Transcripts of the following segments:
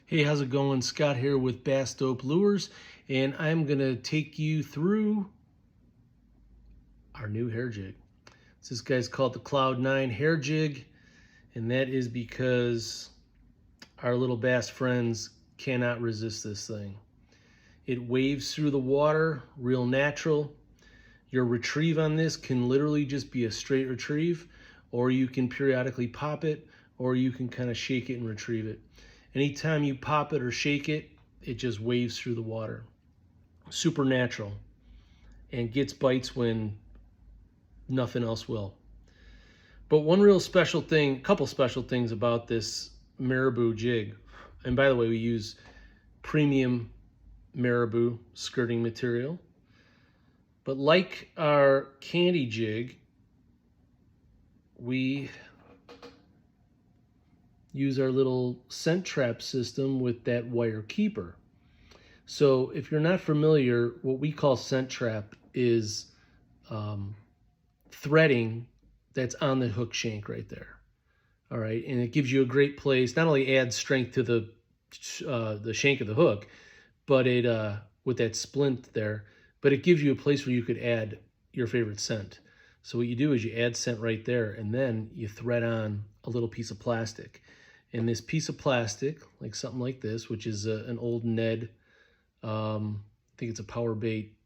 Hey, how's it going? Scott here with Bassdope Lures, and I'm going to take you through our new hair jig. This guy's called the Cloud-9 hair jig, and that is because our little bass friends cannot resist this thing. It waves through the water, real natural. Your retrieve on this can literally just be a straight retrieve, or you can periodically pop it, or you can kind of shake it and retrieve it. Anytime you pop it or shake it, it just waves through the water. Super natural, and gets bites when nothing else will. But one real special thing, a couple special things about this marabou jig, and by the way, we use premium marabou skirting material. But like our candy jig, we use our little scent trap system with that wire keeper. So if you're not familiar, what we call scent trap is threading that's on the hook shank right there. All right, and it gives you a great place. Not only adds strength to the shank of the hook, but it with that splint there, but it gives you a place where you could add your favorite scent. So what you do is you add scent right there, and then you thread on a little piece of plastic. And this piece of plastic, like something like this, which is an old Ned, I think it's a power bait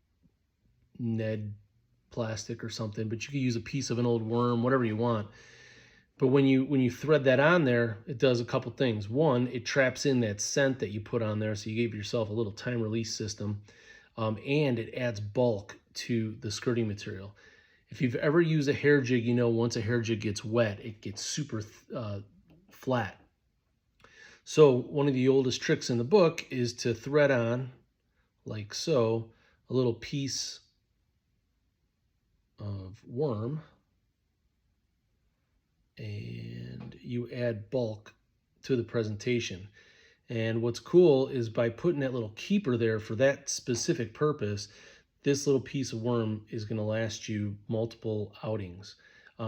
Ned plastic or something, but you could use a piece of an old worm, whatever you want. But when you thread that on there, it does a couple things. One, it traps in that scent that you put on there, so you gave yourself a little time release system, and it adds bulk to the skirting material. If you've ever used a hair jig, you know once a hair jig gets wet, it gets super flat. So one of the oldest tricks in the book is to thread on, like so, a little piece of worm, and you add bulk to the presentation. And what's cool is by putting that little keeper there for that specific purpose, this little piece of worm is going to last you multiple outings.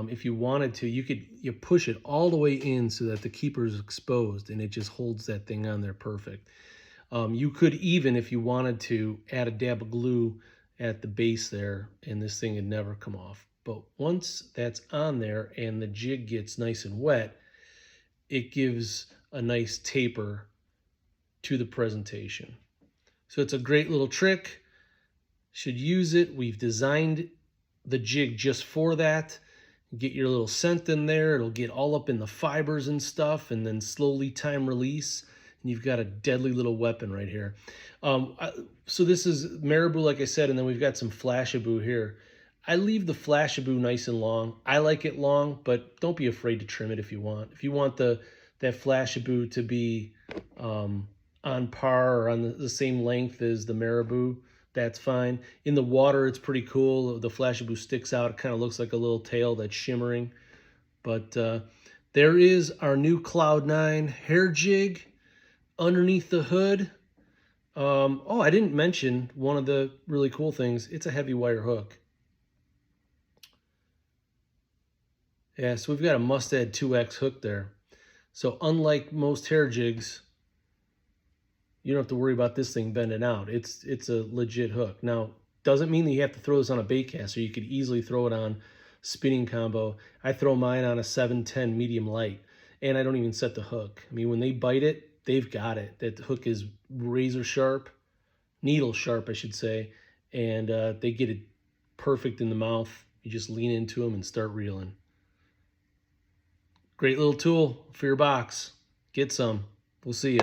If you wanted to, you push it all the way in so that the keeper is exposed, and it just holds that thing on there perfect. You could even, if you wanted to, add a dab of glue at the base there, and this thing would never come off. But once that's on there and the jig gets nice and wet, it gives a nice taper to the presentation. So it's a great little trick. Should use it. We've designed the jig just for that. Get your little scent in there. It'll get all up in the fibers and stuff, and then slowly time release. And you've got a deadly little weapon right here. So this is marabou, like I said, and then we've got some flashabou here. I leave the flashabou nice and long. I like it long, but don't be afraid to trim it if you want. If you want that flashabou to be on par or on the same length as the marabou, that's fine. In the water, it's pretty cool. The flashabou sticks out. It kind of looks like a little tail that's shimmering. But there is our new Cloud-9 hair jig underneath the hood. Oh, I didn't mention one of the really cool things. It's a heavy wire hook. Yeah, so we've got a Mustad 2X hook there. So unlike most hair jigs, you don't have to worry about this thing bending out. It's a legit hook. Now, doesn't mean that you have to throw this on a bait caster. You could easily throw it on spinning combo. I throw mine on a 710 medium light, and I don't even set the hook. I mean, when they bite it, they've got it. That hook is razor sharp, needle sharp, I should say, and they get it perfect in the mouth. You just lean into them and start reeling. Great little tool for your box. Get some. We'll see you.